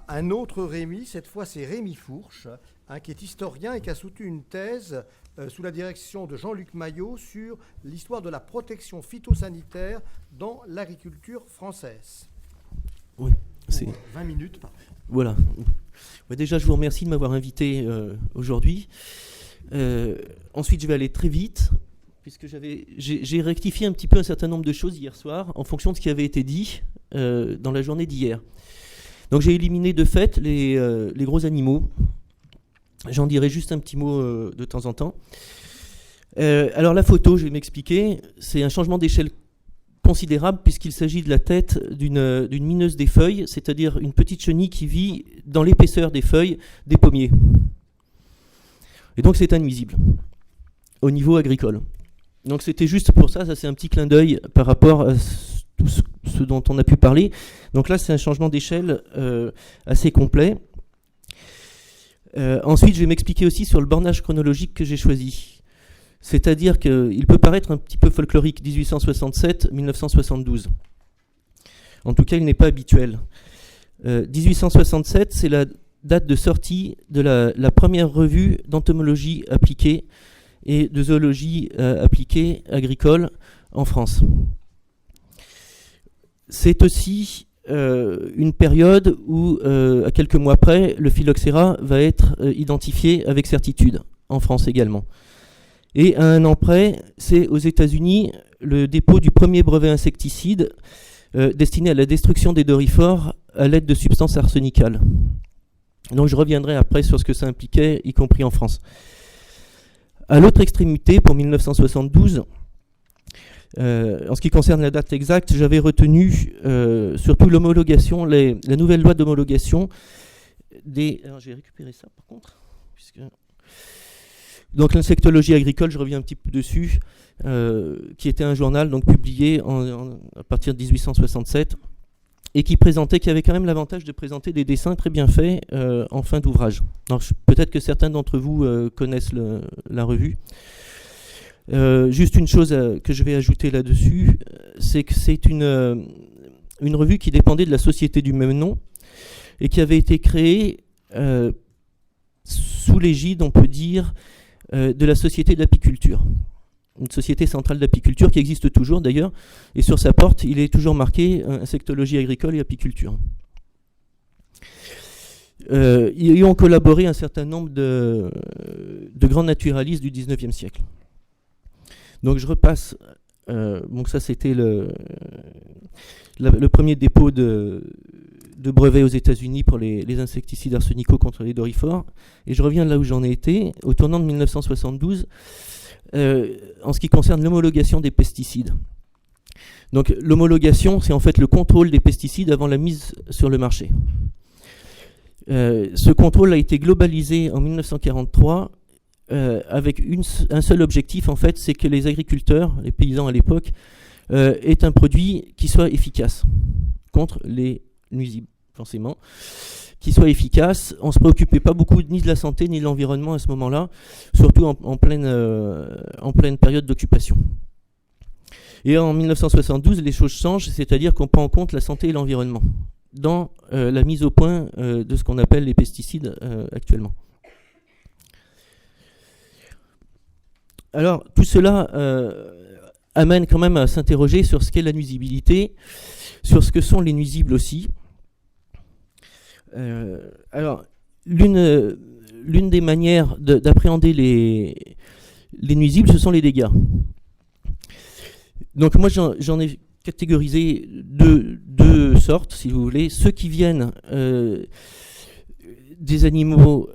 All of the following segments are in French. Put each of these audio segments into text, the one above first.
un autre Rémi, cette fois c'est Rémi Fourche, qui est historien et qui a soutenu une thèse sous la direction de Jean-Luc Maillot sur l'histoire de la protection phytosanitaire dans l'agriculture française. Oui, c'est 20 minutes. Voilà. Déjà, je vous remercie de m'avoir invité aujourd'hui. Ensuite, je vais aller très vite, puisque j'ai rectifié un petit peu un certain nombre de choses hier soir, en fonction de ce qui avait été dit dans la journée d'hier. Donc j'ai éliminé de fait les gros animaux. J'en dirai juste un petit mot de temps en temps. Alors la photo, je vais m'expliquer, c'est un changement d'échelle considérable puisqu'il s'agit de la tête d'une mineuse des feuilles, c'est-à-dire une petite chenille qui vit dans l'épaisseur des feuilles des pommiers. Et donc c'est un nuisible au niveau agricole. Donc c'était juste pour ça c'est un petit clin d'œil par rapport à tout ce dont on a pu parler. Donc là c'est un changement d'échelle assez complet. Ensuite je vais m'expliquer aussi sur le bornage chronologique que j'ai choisi. C'est-à-dire qu'il peut paraître un petit peu folklorique, 1867-1972. En tout cas, il n'est pas habituel. 1867, c'est la date de sortie de la première revue d'entomologie appliquée et de zoologie appliquée agricole en France. C'est aussi une période où, à quelques mois près, le phylloxéra va être identifié avec certitude, en France également. Et à un an près, c'est aux États-Unis le dépôt du premier brevet insecticide destiné à la destruction des doryphores à l'aide de substances arsenicales. Donc je reviendrai après sur ce que ça impliquait, y compris en France. À l'autre extrémité, pour 1972, en ce qui concerne la date exacte, j'avais retenu surtout l'homologation, la nouvelle loi d'homologation des... Alors j'ai récupéré ça par contre, puisque... Donc l'insectologie agricole, je reviens un petit peu dessus, qui était un journal donc publié à partir de 1867 et qui avait quand même l'avantage de présenter des dessins très bien faits en fin d'ouvrage. Alors peut-être que certains d'entre vous connaissent la revue. Juste une chose que je vais ajouter là-dessus, c'est que c'est une revue qui dépendait de la société du même nom et qui avait été créée sous l'égide, on peut dire, de la Société d'apiculture. Une société centrale d'apiculture qui existe toujours d'ailleurs, et sur sa porte, il est toujours marqué insectologie agricole et apiculture. Y ont collaboré un certain nombre de grands naturalistes du 19e siècle. Donc je repasse, donc ça c'était le premier dépôt de brevets aux États-Unis pour les insecticides arsenicaux contre les doryphores. Et je reviens là où j'en ai été, au tournant de 1972, en ce qui concerne l'homologation des pesticides. Donc l'homologation, c'est en fait le contrôle des pesticides avant la mise sur le marché. Ce contrôle a été globalisé en 1943 avec un seul objectif, en fait, c'est que les agriculteurs, les paysans à l'époque, aient un produit qui soit efficace contre les nuisibles, forcément, qui soit efficace. On ne se préoccupait pas beaucoup ni de la santé ni de l'environnement à ce moment-là, surtout en pleine période d'occupation. Et en 1972, les choses changent, c'est-à-dire qu'on prend en compte la santé et l'environnement dans la mise au point de ce qu'on appelle les pesticides actuellement. Alors, tout cela amène quand même à s'interroger sur ce qu'est la nuisibilité, sur ce que sont les nuisibles aussi. Alors, l'une des manières d'appréhender les nuisibles, ce sont les dégâts. Donc moi, j'en ai catégorisé deux sortes, si vous voulez. Ceux qui viennent des animaux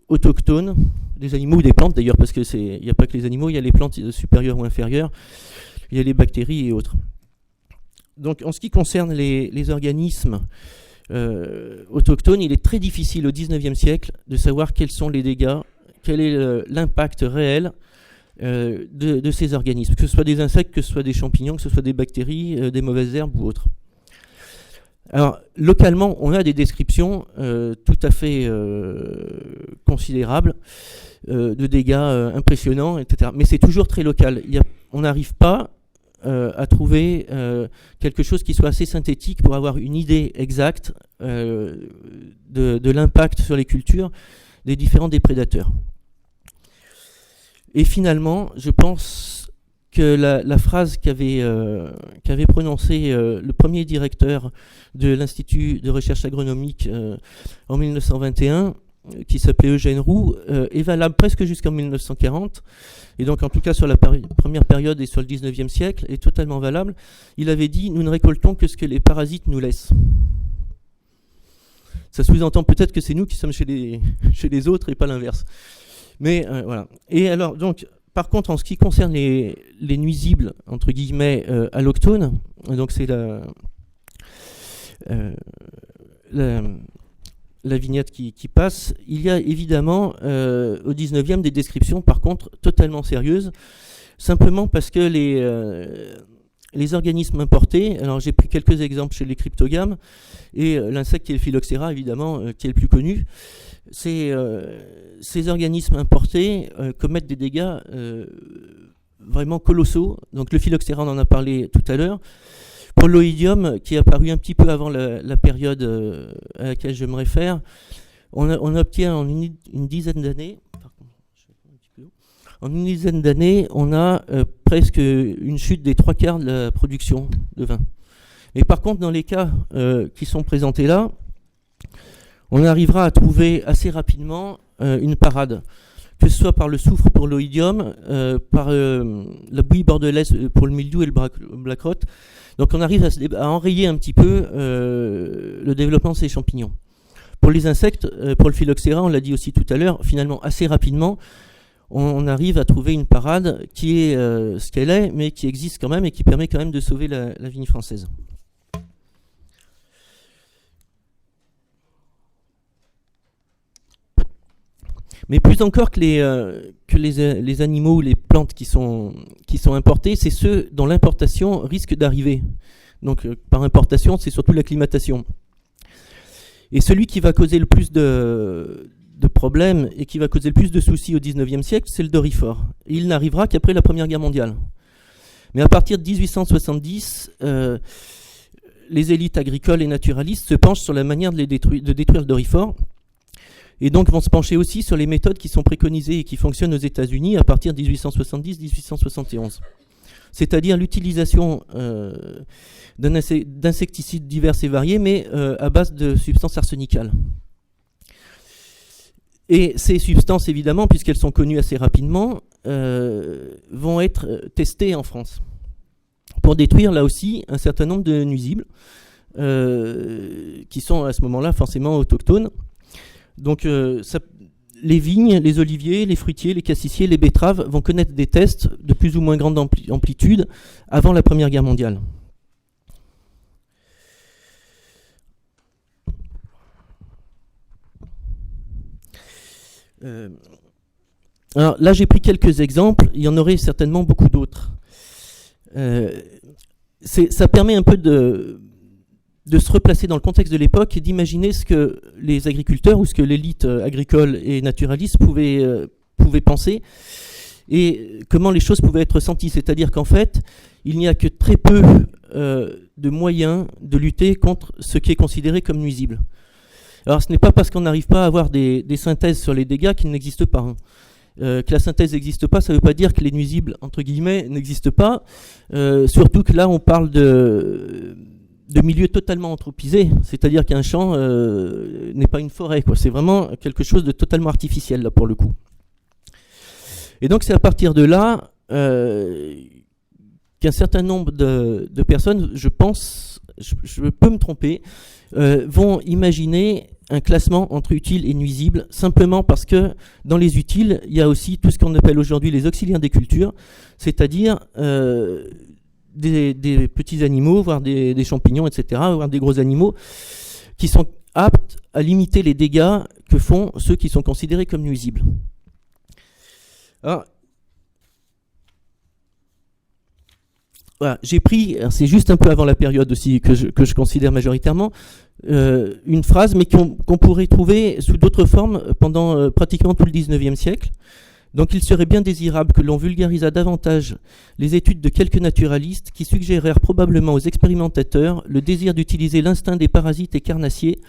autochtones, des animaux ou des plantes d'ailleurs, parce que il n'y a pas que les animaux, il y a les plantes supérieures ou inférieures, il y a les bactéries et autres. Donc en ce qui concerne les organismes autochtones, il est très difficile au XIXe siècle de savoir quels sont les dégâts, quel est l'impact réel de ces organismes, que ce soit des insectes, que ce soit des champignons, que ce soit des bactéries, des mauvaises herbes ou autres. Alors, localement, on a des descriptions tout à fait considérables de dégâts impressionnants, etc. Mais c'est toujours très local. On n'arrive pas à trouver quelque chose qui soit assez synthétique pour avoir une idée exacte de l'impact sur les cultures des différents déprédateurs. Et finalement, je pense que la phrase qu'avait prononcée le premier directeur de l'Institut de recherche agronomique en 1921, qui s'appelait Eugène Roux, est valable presque jusqu'en 1940, et donc en tout cas sur la première période et sur le 19e siècle, est totalement valable. Il avait dit « Nous ne récoltons que ce que les parasites nous laissent ». Ça sous-entend peut-être que c'est nous qui sommes chez les autres et pas l'inverse. Mais voilà. Et alors, donc, par contre, en ce qui concerne les nuisibles, entre guillemets, allochtones, donc c'est la vignette qui passe, il y a évidemment au 19e des descriptions, par contre, totalement sérieuses, simplement parce que les organismes importés, alors j'ai pris quelques exemples chez les cryptogames, et l'insecte qui est le phylloxéra, évidemment, qui est le plus connu, ces organismes importés commettent des dégâts vraiment colossaux. Donc le phylloxéra, on en a parlé tout à l'heure. Pour l'oïdium, qui est apparu un petit peu avant la période à laquelle je me réfère, on obtient en une dizaine d'années, on a presque une chute des 3/4 de la production de vin. Mais par contre, dans les cas qui sont présentés là, on arrivera à trouver assez rapidement une parade, que ce soit par le soufre pour l'oïdium, par la bouillie bordelaise pour le mildiou et le black rot. Donc on arrive à enrayer un petit peu le développement de ces champignons. Pour les insectes, pour le phylloxéra, on l'a dit aussi tout à l'heure, finalement assez rapidement, on arrive à trouver une parade qui est ce qu'elle est, mais qui existe quand même et qui permet quand même de sauver la vigne française. Mais plus encore que les animaux ou les plantes qui sont importés, c'est ceux dont l'importation risque d'arriver. Donc par importation, c'est surtout l'acclimatation. Et celui qui va causer le plus de problèmes et qui va causer le plus de soucis au XIXe siècle, c'est le doryphore. Et il n'arrivera qu'après la Première Guerre mondiale. Mais à partir de 1870, les élites agricoles et naturalistes se penchent sur la manière de détruire le doryphore. Et donc vont se pencher aussi sur les méthodes qui sont préconisées et qui fonctionnent aux États-Unis à partir de 1870-1871. C'est-à-dire l'utilisation d'insecticides divers et variés, mais à base de substances arsenicales. Et ces substances, évidemment, puisqu'elles sont connues assez rapidement, vont être testées en France pour détruire, là aussi, un certain nombre de nuisibles qui sont à ce moment-là forcément autochtones. Donc les vignes, les oliviers, les fruitiers, les cassissiers, les betteraves vont connaître des tests de plus ou moins grande amplitude avant la Première Guerre mondiale. Alors là, j'ai pris quelques exemples, il y en aurait certainement beaucoup d'autres. Ça permet un peu de se replacer dans le contexte de l'époque et d'imaginer ce que les agriculteurs ou ce que l'élite agricole et naturaliste pouvait penser et comment les choses pouvaient être ressenties. C'est-à-dire qu'en fait, il n'y a que très peu de moyens de lutter contre ce qui est considéré comme nuisible. Alors ce n'est pas parce qu'on n'arrive pas à avoir des synthèses sur les dégâts qu'ils n'existent pas. Hein. Que la synthèse n'existe pas, ça ne veut pas dire que les nuisibles, entre guillemets, n'existent pas. Surtout que là, on parle de milieux totalement anthropisés, c'est-à-dire qu'un champ n'est pas une forêt, quoi. C'est vraiment quelque chose de totalement artificiel, là, pour le coup. Et donc, c'est à partir de là qu'un certain nombre de personnes, je pense, je peux me tromper, vont imaginer un classement entre utiles et nuisibles, simplement parce que dans les utiles, il y a aussi tout ce qu'on appelle aujourd'hui les auxiliaires des cultures, c'est-à-dire des petits animaux, voire des champignons, etc., voire des gros animaux, qui sont aptes à limiter les dégâts que font ceux qui sont considérés comme nuisibles. Alors, voilà, j'ai pris, c'est juste un peu avant la période aussi que je considère majoritairement, une phrase, mais qu'on pourrait trouver sous d'autres formes pendant pratiquement tout le XIXe siècle. Donc il serait bien désirable que l'on vulgarisât davantage les études de quelques naturalistes qui suggérèrent probablement aux expérimentateurs le désir d'utiliser l'instinct des parasites et carnassiers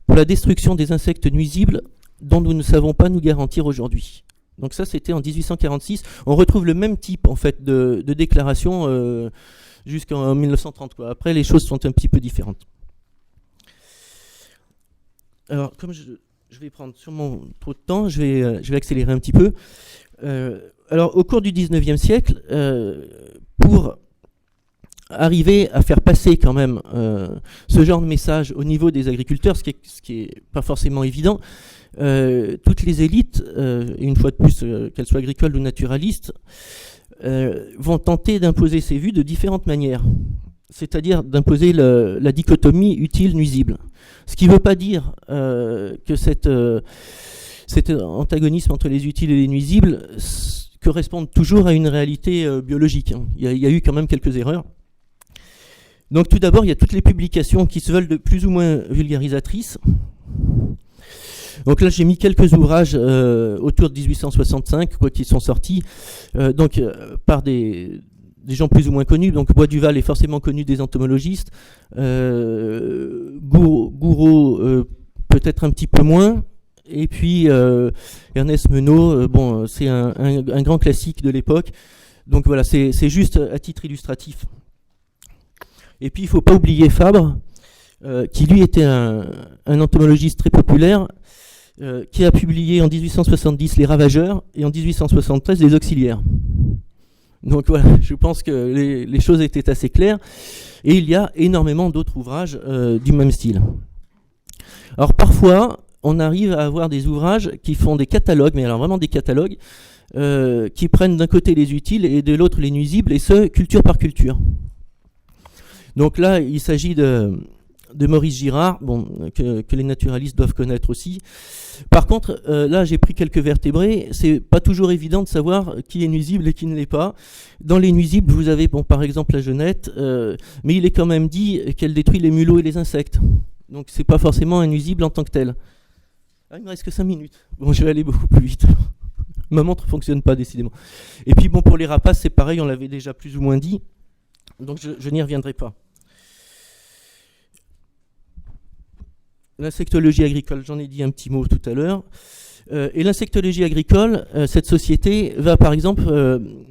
pour la destruction des insectes nuisibles dont nous ne savons pas nous garantir aujourd'hui. Donc ça, c'était en 1846. On retrouve le même type en fait de déclaration jusqu'en 1930. Quoi. Après, les choses sont un petit peu différentes. Alors, comme je vais prendre sûrement trop de temps, je vais accélérer un petit peu. Alors, au cours du 19e siècle, pour arriver à faire passer quand même ce genre de message au niveau des agriculteurs, ce qui est pas forcément évident, toutes les élites, et une fois de plus qu'elles soient agricoles ou naturalistes, vont tenter d'imposer ces vues de différentes manières, c'est-à-dire d'imposer la dichotomie utile-nuisible. Ce qui ne veut pas dire que cet antagonisme entre les utiles et les nuisibles corresponde toujours à une réalité biologique. Il y a eu quand même quelques erreurs. Donc tout d'abord, il y a toutes les publications qui se veulent de plus ou moins vulgarisatrices. Donc là, j'ai mis quelques ouvrages autour de 1865 qui sont sortis par des gens plus ou moins connus. Donc Bois-Duval est forcément connu des entomologistes. Gouraud, peut-être un petit peu moins. Et puis Ernest Menot, c'est un grand classique de l'époque. Donc voilà, c'est juste à titre illustratif. Et puis il ne faut pas oublier Fabre, qui lui était un entomologiste très populaire, qui a publié en 1870 Les Ravageurs et en 1873 Les Auxiliaires. Donc voilà, je pense que les choses étaient assez claires. Et il y a énormément d'autres ouvrages du même style. Alors parfois, on arrive à avoir des ouvrages qui font des catalogues, mais alors vraiment des catalogues, qui prennent d'un côté les utiles et de l'autre les nuisibles, et ce, culture par culture. Donc là, il s'agit de Maurice Girard, que les naturalistes doivent connaître aussi. Par contre, là, j'ai pris quelques vertébrés. C'est pas toujours évident de savoir qui est nuisible et qui ne l'est pas. Dans les nuisibles, vous avez, par exemple, la genette, mais il est quand même dit qu'elle détruit les mulots et les insectes. Donc, c'est pas forcément un nuisible en tant que tel. Ah, il me reste que 5 minutes. Bon, je vais aller beaucoup plus vite. Ma montre fonctionne pas, décidément. Et puis, pour les rapaces, c'est pareil, on l'avait déjà plus ou moins dit. Donc, je n'y reviendrai pas. L'insectologie agricole, j'en ai dit un petit mot tout à l'heure. Et l'insectologie agricole, cette société va par exemple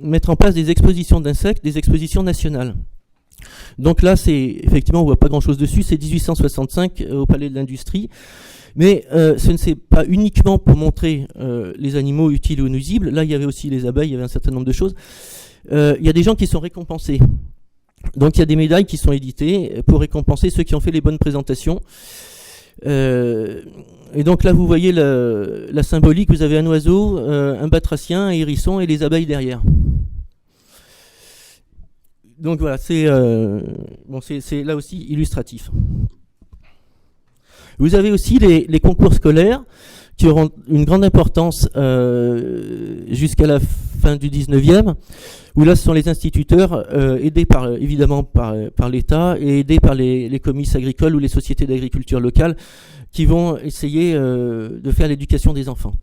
mettre en place des expositions d'insectes, des expositions nationales. Donc là, effectivement, on voit pas grand-chose dessus, c'est 1865 au Palais de l'Industrie. Mais ce ne c'est pas uniquement pour montrer les animaux utiles ou nuisibles. Là, il y avait aussi les abeilles, il y avait un certain nombre de choses. Il y a des gens qui sont récompensés. Donc il y a des médailles qui sont éditées pour récompenser ceux qui ont fait les bonnes présentations. Et donc là, vous voyez la symbolique. Vous avez un oiseau, un batracien, un hérisson et les abeilles derrière. Donc voilà, c'est là aussi illustratif. Vous avez aussi les concours scolaires qui auront une grande importance jusqu'à la fin du 19e, où là ce sont les instituteurs aidés évidemment par l'État et aidés par les comices agricoles ou les sociétés d'agriculture locale qui vont essayer de faire l'éducation des enfants.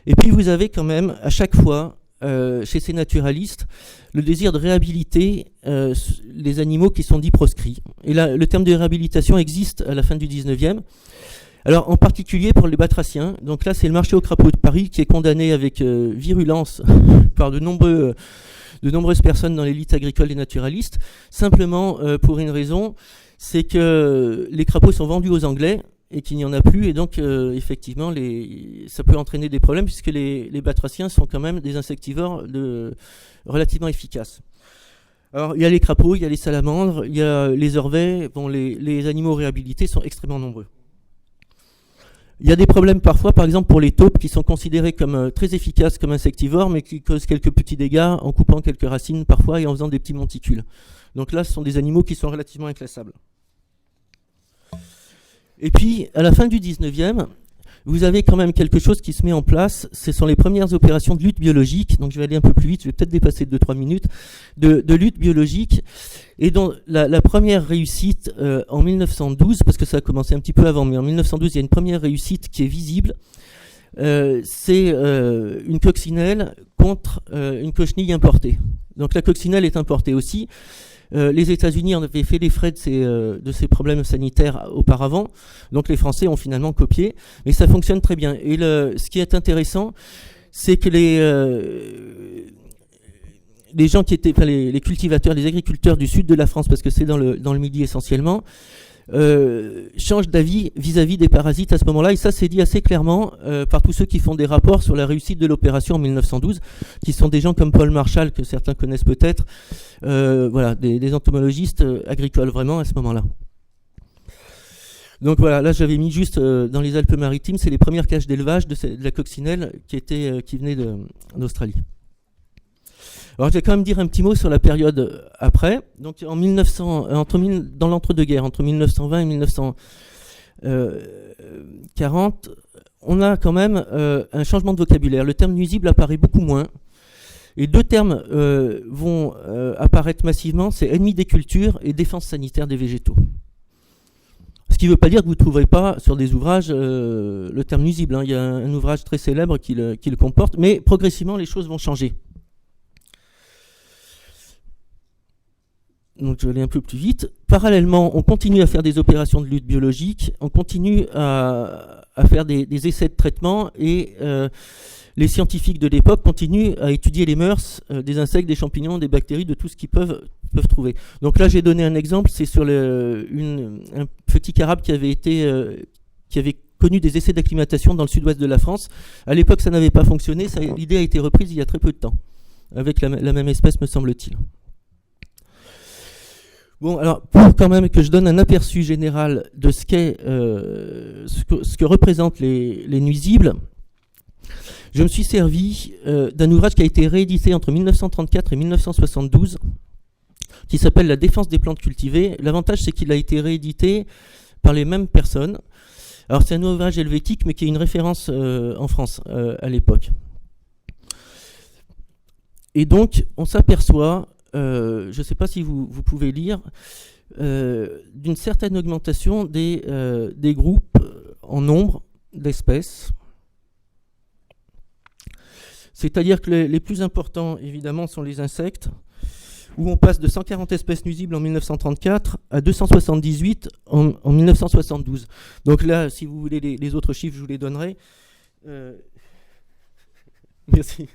Et puis vous avez quand même à chaque fois chez ces naturalistes le désir de réhabiliter les animaux qui sont dits proscrits. Et là, le terme de réhabilitation existe à la fin du 19e. Alors en particulier pour les batraciens. Donc là, c'est le marché aux crapauds de Paris qui est condamné avec virulence par de nombreuses personnes dans l'élite agricole et naturaliste, simplement pour une raison, c'est que les crapauds sont vendus aux Anglais et qu'il n'y en a plus, et donc effectivement ça peut entraîner des problèmes puisque les batraciens sont quand même des insectivores relativement efficaces. Alors il y a les crapauds, il y a les salamandres, il y a les orvets, les animaux réhabilités sont extrêmement nombreux. Il y a des problèmes parfois, par exemple pour les taupes qui sont considérées comme très efficaces comme insectivores, mais qui causent quelques petits dégâts en coupant quelques racines parfois et en faisant des petits monticules. Donc là, ce sont des animaux qui sont relativement inclassables. Et puis, à la fin du 19e, vous avez quand même quelque chose qui se met en place. Ce sont les premières opérations de lutte biologique. Donc je vais aller un peu plus vite, je vais peut-être dépasser de 2-3 minutes, de lutte biologique. Et dont la première réussite en 1912, parce que ça a commencé un petit peu avant, mais en 1912, il y a une première réussite qui est visible. c'est une coccinelle contre une cochenille importée. Donc la coccinelle est importée aussi. Les États-Unis en avaient fait les frais de ces problèmes sanitaires auparavant, donc les Français ont finalement copié, mais ça fonctionne très bien. Et ce qui est intéressant, c'est que les gens qui étaient, enfin les cultivateurs, les agriculteurs du sud de la France, parce que c'est dans le Midi essentiellement, changent d'avis vis-à-vis des parasites à ce moment-là, et ça c'est dit assez clairement par tous ceux qui font des rapports sur la réussite de l'opération en 1912, qui sont des gens comme Paul Marshall, que certains connaissent peut-être, voilà, des entomologistes agricoles vraiment à ce moment-là. Donc voilà, là j'avais mis juste dans les Alpes-Maritimes, c'est les premières cages d'élevage de la coccinelle qui venaient d'Australie. Alors je vais quand même dire un petit mot sur la période après. Donc en dans l'entre-deux-guerres, entre 1920 et 1940, on a quand même un changement de vocabulaire. Le terme nuisible apparaît beaucoup moins. Et deux termes vont apparaître massivement, c'est ennemi des cultures et défense sanitaire des végétaux. Ce qui ne veut pas dire que vous ne trouverez pas sur des ouvrages le terme nuisible. Il y a un ouvrage très célèbre qui le comporte, mais progressivement les choses vont changer. Donc je vais aller un peu plus vite. Parallèlement, on continue à faire des opérations de lutte biologique, on continue à faire des essais de traitement et les scientifiques de l'époque continuent à étudier les mœurs des insectes, des champignons, des bactéries, de tout ce qu'ils peuvent trouver. Donc là j'ai donné un exemple, c'est sur un petit carabe qui avait connu des essais d'acclimatation dans le sud-ouest de la France. À l'époque ça n'avait pas fonctionné, l'idée a été reprise il y a très peu de temps, avec la même espèce me semble-t-il. Bon, alors, pour quand même que je donne un aperçu général de ce que représentent les nuisibles, je me suis servi d'un ouvrage qui a été réédité entre 1934 et 1972, qui s'appelle « La défense des plantes cultivées ». L'avantage, c'est qu'il a été réédité par les mêmes personnes. Alors, c'est un ouvrage helvétique, mais qui est une référence en France à l'époque. Et donc, on s'aperçoit... je ne sais pas si vous pouvez lire, d'une certaine augmentation des groupes en nombre d'espèces. C'est-à-dire que les plus importants, évidemment, sont les insectes, où on passe de 140 espèces nuisibles en 1934 à 278 en 1972. Donc là, si vous voulez les autres chiffres, je vous les donnerai. Merci.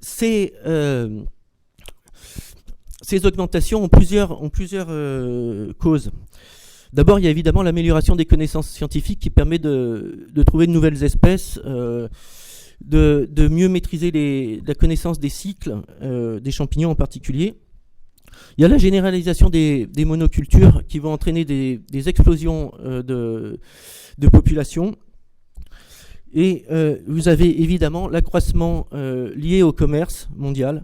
Ces augmentations ont plusieurs causes. D'abord, il y a évidemment l'amélioration des connaissances scientifiques qui permet de trouver de nouvelles espèces, de mieux maîtriser la connaissance des cycles, des champignons en particulier. Il y a la généralisation des monocultures qui vont entraîner des explosions de population. Et vous avez évidemment l'accroissement lié au commerce mondial,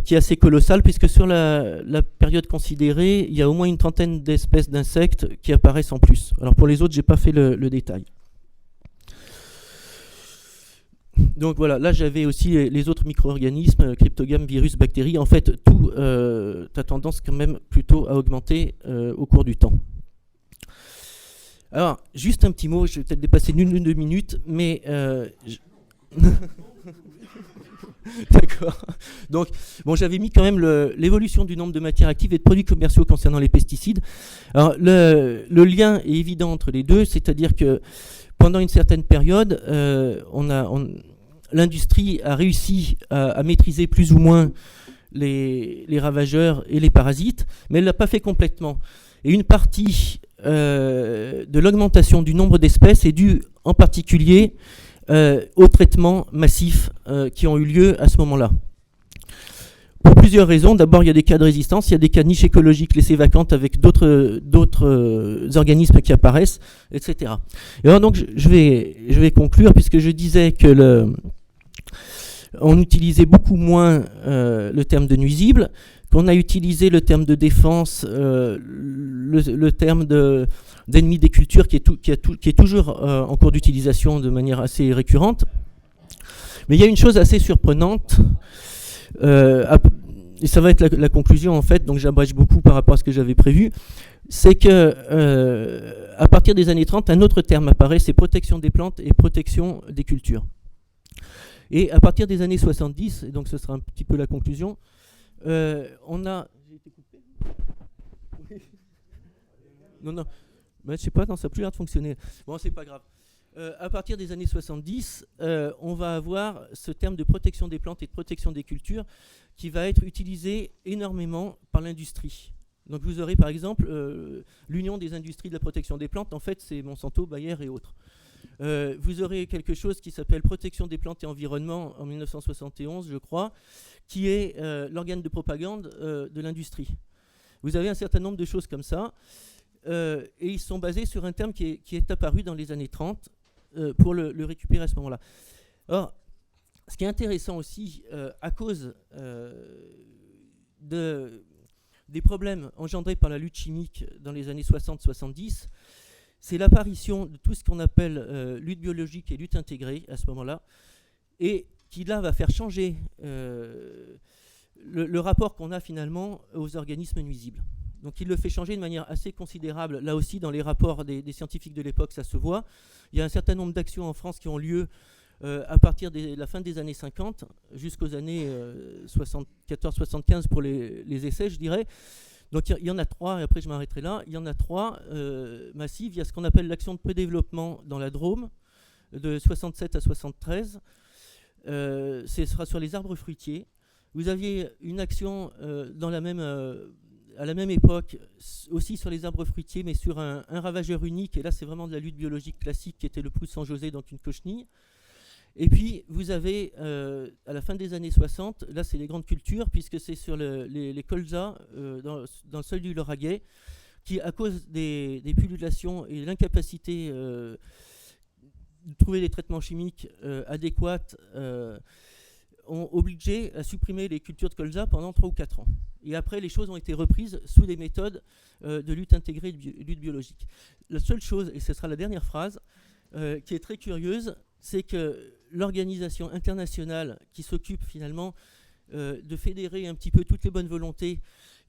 qui est assez colossal, puisque sur la période considérée, il y a au moins une trentaine d'espèces d'insectes qui apparaissent en plus. Alors pour les autres, je n'ai pas fait le détail. Donc voilà, là j'avais aussi les autres micro-organismes, cryptogames, virus, bactéries. En fait, tout a tendance quand même plutôt à augmenter au cours du temps. Alors, juste un petit mot, je vais peut-être dépasser une ou deux minutes, mais... D'accord. Donc, bon, j'avais mis quand même l'évolution du nombre de matières actives et de produits commerciaux concernant les pesticides. Alors, le lien est évident entre les deux, c'est-à-dire que pendant une certaine période, l'industrie a réussi à maîtriser plus ou moins les ravageurs et les parasites, mais elle ne l'a pas fait complètement. Et une partie de l'augmentation du nombre d'espèces est due en particulier aux traitements massifs qui ont eu lieu à ce moment-là. Pour plusieurs raisons. D'abord, il y a des cas de résistance, il y a des cas de niches écologiques laissées vacantes avec d'autres organismes qui apparaissent, etc. Et alors donc, je vais conclure, puisque je disais que on utilisait beaucoup moins le terme de nuisible, qu'on a utilisé le terme de défense, le terme d'ennemi des cultures qui est toujours en cours d'utilisation de manière assez récurrente. Mais il y a une chose assez surprenante. et ça va être la conclusion en fait, donc j'abrège beaucoup par rapport à ce que j'avais prévu, c'est que à partir des années 30, un autre terme apparaît, c'est protection des plantes et protection des cultures. Et à partir des années 70, et donc ce sera un petit peu la conclusion, on a... J'ai été coupé ? Non, non, ben, je sais pas, non, ça n'a plus l'air de fonctionner. Bon, c'est pas grave. À partir des années 70, on va avoir ce terme de protection des plantes et de protection des cultures qui va être utilisé énormément par l'industrie. Donc vous aurez par exemple l'Union des industries de la protection des plantes, en fait c'est Monsanto, Bayer et autres. Vous aurez quelque chose qui s'appelle protection des plantes et environnement en 1971, je crois, qui est l'organe de propagande de l'industrie. Vous avez un certain nombre de choses comme ça, et ils sont basés sur un terme qui est apparu dans les années 30 pour le récupérer à ce moment-là. Or, ce qui est intéressant aussi, à cause des problèmes engendrés par la lutte chimique dans les années 60-70, c'est l'apparition de tout ce qu'on appelle lutte biologique et lutte intégrée à ce moment-là, et qui là va faire changer le rapport qu'on a finalement aux organismes nuisibles. Donc il le fait changer de manière assez considérable. Là aussi, dans les rapports des scientifiques de l'époque, ça se voit. Il y a un certain nombre d'actions en France qui ont lieu à partir de la fin des années 50 jusqu'aux années 74-75 pour les essais, je dirais. Donc il y en a 3, et après je m'arrêterai là. Il y en a 3 massives. Il y a ce qu'on appelle l'action de prédéveloppement dans la Drôme, de 67 à 73. Ce sera sur les arbres fruitiers. Vous aviez une action à la même époque, aussi sur les arbres fruitiers, mais sur un ravageur unique, et là c'est vraiment de la lutte biologique classique qui était le Poussan José, donc une cochenille. Et puis vous avez, à la fin des années 60, là c'est les grandes cultures, puisque c'est sur les colzas dans le sol du Lauragais, qui à cause des pullulations et de l'incapacité de trouver des traitements chimiques adéquats, ont obligé à supprimer les cultures de colza pendant 3 ou 4 ans. Et après, les choses ont été reprises sous des méthodes de lutte intégrée, de lutte biologique. La seule chose, et ce sera la dernière phrase, qui est très curieuse, c'est que l'organisation internationale qui s'occupe finalement de fédérer un petit peu toutes les bonnes volontés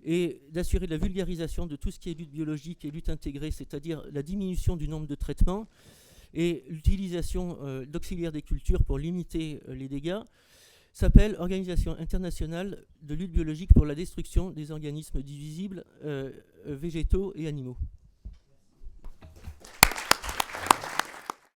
et d'assurer la vulgarisation de tout ce qui est lutte biologique et lutte intégrée, c'est-à-dire la diminution du nombre de traitements et l'utilisation d'auxiliaires des cultures pour limiter les dégâts, s'appelle Organisation internationale de lutte biologique pour la destruction des organismes divisibles végétaux et animaux.